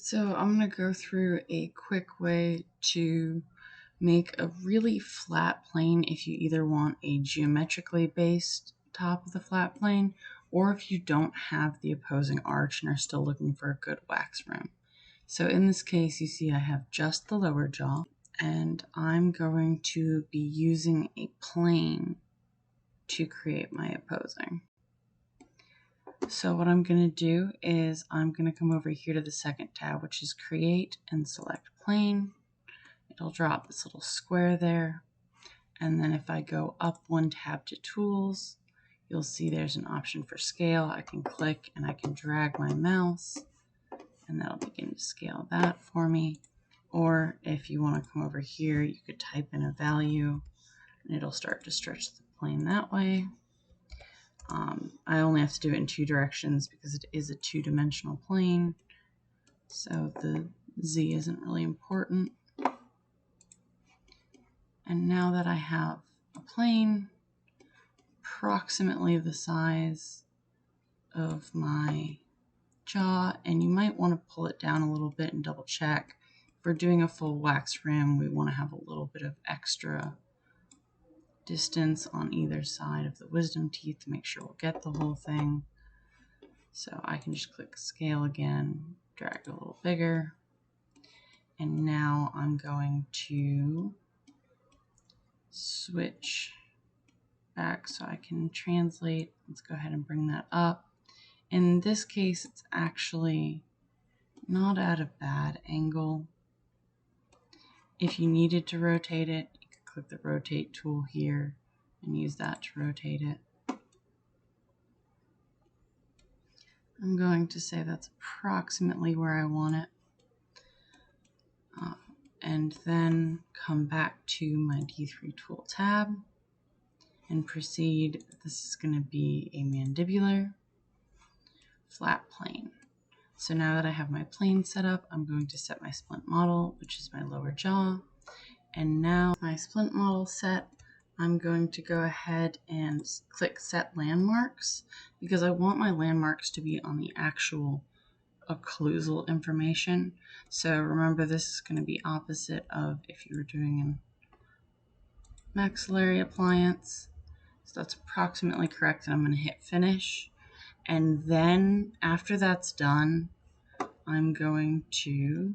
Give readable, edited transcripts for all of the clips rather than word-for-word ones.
So I'm going to go through a quick way to make a really flat plane if you either want a geometrically based top of the flat plane or if you don't have the opposing arch and are still looking for a good wax rim. So in this case, you see I have just the lower jaw, and I'm going to be using a plane to create my opposing. So what I'm going to do is I'm going to come over here to the second tab, which is create, and select plane. It'll drop this little square there. And then if I go up one tab to tools, you'll see there's an option for scale. I can click and I can drag my mouse and that'll begin to scale that for me. Or if you want to come over here, you could type in a value and it'll start to stretch the plane that way. I only have to do it in two directions because it is a two-dimensional plane, so the Z isn't really important. And now that I have a plane approximately the size of my jaw, and you might want to pull it down a little bit and double check. If we're doing a full wax rim, we want to have a little bit of extra distance on either side of the wisdom teeth to make sure we'll get the whole thing. So I can just click scale again, drag it a little bigger, and now I'm going to switch back so I can translate. Let's go ahead and bring that up. In this case, it's actually not at a bad angle. If you needed to rotate it, you could click the rotate tool here and use that to rotate it. I'm going to say that's approximately where I want it. And then come back to my D3 tool tab and proceed. This is going to be a mandibular flat plane. So now that I have my plane set up, I'm going to set my splint model, which is my lower jaw. And now my splint model set, I'm going to go ahead and click set landmarks because I want my landmarks to be on the actual occlusal information. So remember, this is going to be opposite of if you were doing a maxillary appliance. So that's approximately correct, and I'm going to hit finish. And then after that's done, I'm going to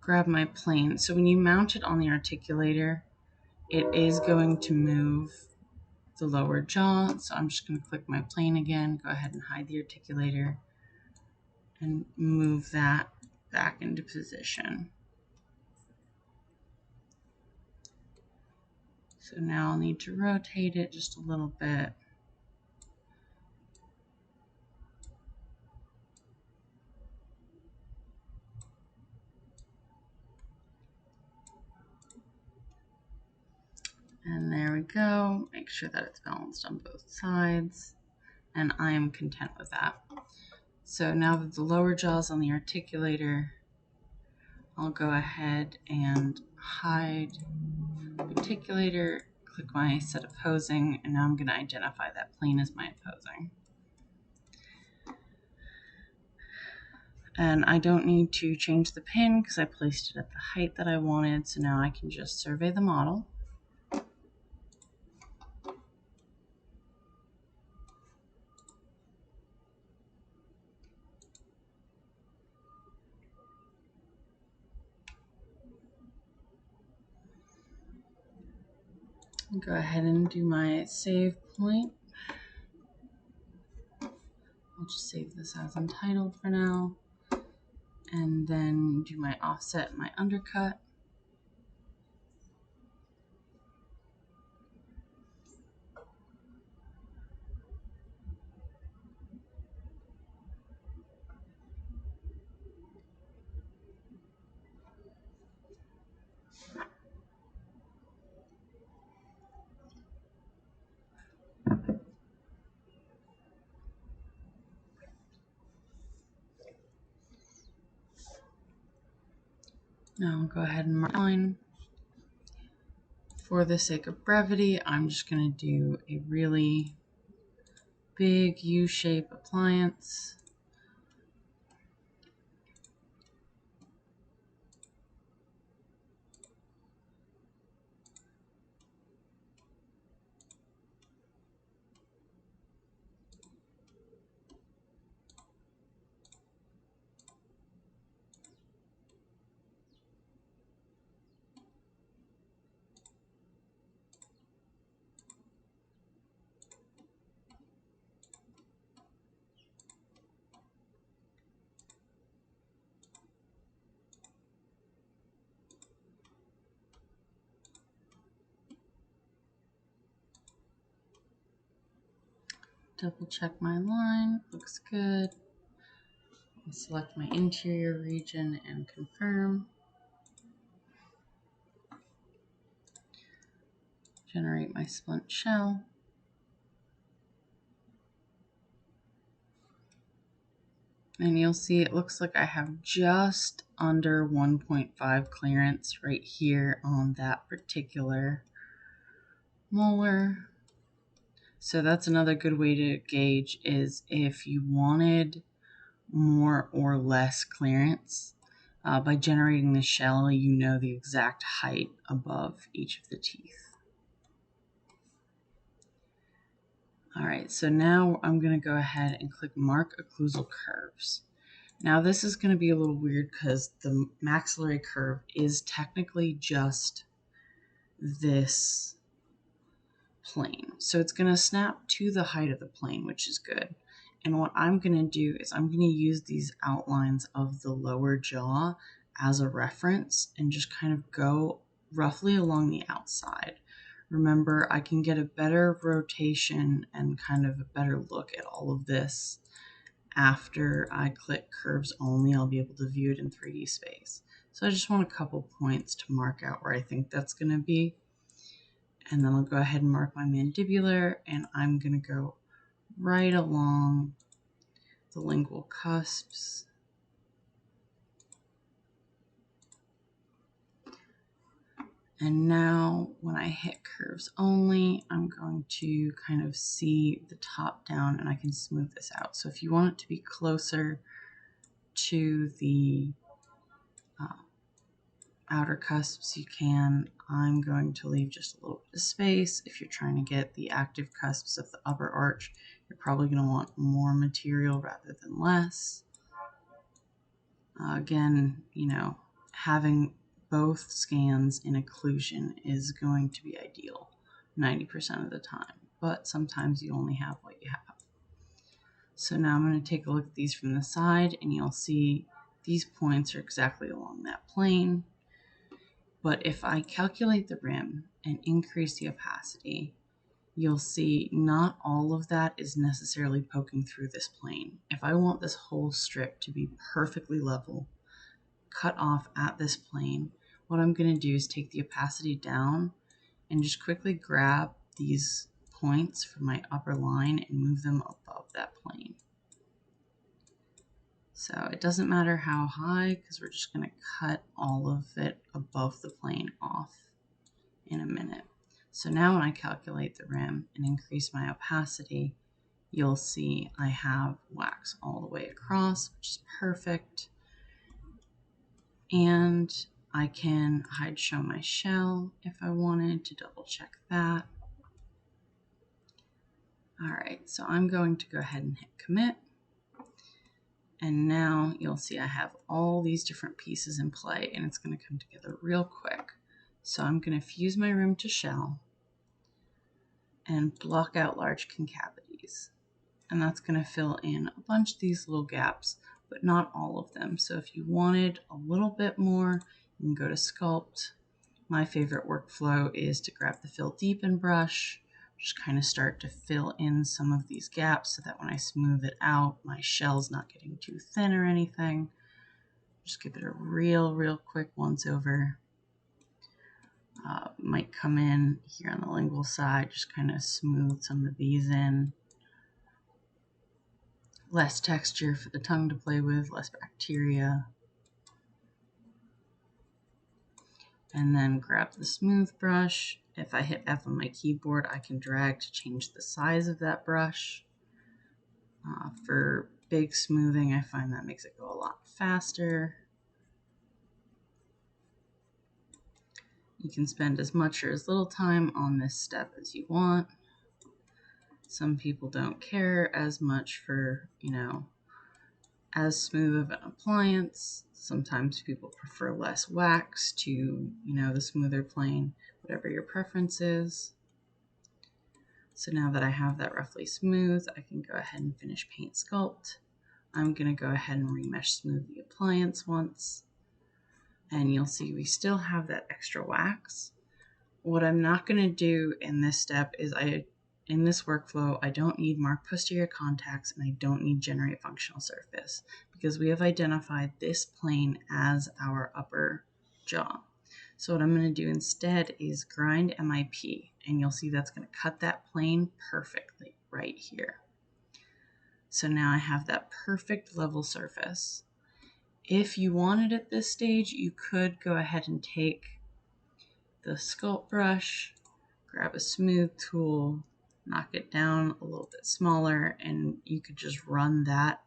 grab my plane. So when you mount it on the articulator, it is going to move the lower jaw. So I'm just going to click my plane again, go ahead and hide the articulator, and move that back into position. So now I'll need to rotate it just a little bit. And there we go. Make sure that it's balanced on both sides. And I am content with that. So now that the lower jaw is on the articulator, I'll go ahead and hide the articulator, click my set opposing, and now I'm going to identify that plane as my opposing. And I don't need to change the pin because I placed it at the height that I wanted, so now I can just survey the model. Go ahead and do my save point. I'll just save this as untitled for now. And then do my offset and my undercut. Now I'll go ahead and mark line. For the sake of brevity, I'm just going to do a really big U-shape appliance. Double check my line, looks good. I'll select my interior region and confirm. Generate my splint shell. And you'll see it looks like I have just under 1.5 clearance right here on that particular molar. So that's another good way to gauge is if you wanted more or less clearance. By generating the shell, you know the exact height above each of the teeth. All right, so now I'm going to go ahead and click Mark Occlusal Curves. Now this is going to be a little weird because the maxillary curve is technically just this plane. So it's going to snap to the height of the plane, which is good. And what I'm going to do is I'm going to use these outlines of the lower jaw as a reference and just kind of go roughly along the outside. Remember, I can get a better rotation and kind of a better look at all of this after I click curves only. I'll be able to view it in 3D space. So I just want a couple points to mark out where I think that's going to be. And then I'll go ahead and mark my mandibular, and I'm going to go right along the lingual cusps. And now when I hit curves only, I'm going to kind of see the top down and I can smooth this out. So if you want it to be closer to the outer cusps, you can. I'm going to leave just a little bit of space. If you're trying to get the active cusps of the upper arch, you're probably going to want more material rather than less. Again, you know, having both scans in occlusion is going to be ideal 90% of the time, but sometimes you only have what you have. So now I'm going to take a look at these from the side, and you'll see these points are exactly along that plane. But if I calculate the rim and increase the opacity, you'll see not all of that is necessarily poking through this plane. If I want this whole strip to be perfectly level, cut off at this plane, what I'm going to do is take the opacity down and just quickly grab these points from my upper line and move them above that plane. So it doesn't matter how high, because we're just going to cut all of it above the plane off in a minute. So now when I calculate the rim and increase my opacity, you'll see I have wax all the way across, which is perfect. And I can hide show my shell if I wanted to double check that. All right, so I'm going to go ahead and hit commit. And now you'll see I have all these different pieces in play, and it's going to come together real quick. So I'm going to fuse my rim to shell and block out large concavities. And that's going to fill in a bunch of these little gaps, but not all of them. So if you wanted a little bit more, you can go to sculpt. My favorite workflow is to grab the fill deepen brush, just kind of start to fill in some of these gaps so that when I smooth it out, my shell's not getting too thin or anything. Just give it a real quick once over. Might come in here on the lingual side, just kind of smooth some of these in. Less texture for the tongue to play with, less bacteria. And then grab the smooth brush. If I hit F on my keyboard, I can drag to change the size of that brush. For big smoothing, I find that makes it go a lot faster. You can spend as much or as little time on this step as you want. Some people don't care as much for, you know, as smooth of an appliance. Sometimes people prefer less wax to, you know, the smoother plane, whatever your preference is. So now that I have that roughly smooth, I can go ahead and finish paint sculpt. I'm going to go ahead and remesh smooth the appliance once. And you'll see we still have that extra wax. What I'm not going to do in this step is I in this workflow, I don't need mark posterior contacts and I don't need generate functional surface because we have identified this plane as our upper jaw. So what I'm going to do instead is grind MIP, and you'll see that's going to cut that plane perfectly right here. So now I have that perfect level surface. If you wanted at this stage, you could go ahead and take the sculpt brush, grab a smooth tool, knock it down a little bit smaller, and you could just run that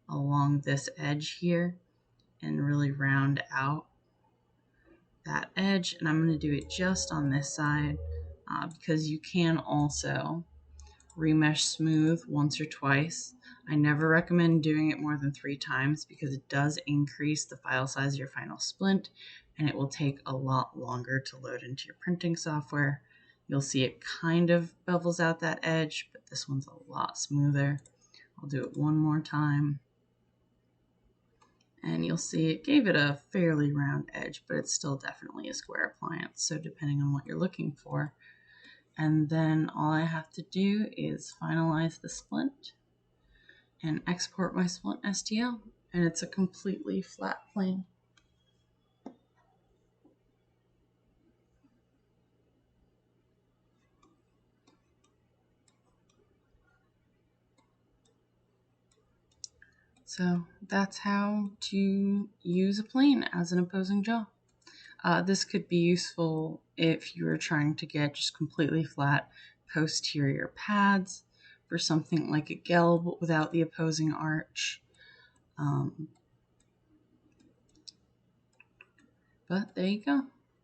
along this edge here and really round out that edge. And I'm going to do it just on this side because you can also remesh smooth once or twice. I never recommend doing it more than 3 times because it does increase the file size of your final splint and it will take a lot longer to load into your printing software. You'll see it kind of bevels out that edge, but this one's a lot smoother. I'll do it one more time. And you'll see it gave it a fairly round edge, but it's still definitely a square appliance, so depending on what you're looking for. And then all I have to do is finalize the splint and export my splint STL, and it's a completely flat plane. So that's how to use a plane as an opposing jaw. This could be useful if you are trying to get just completely flat posterior pads for something like a gelb without the opposing arch. But there you go.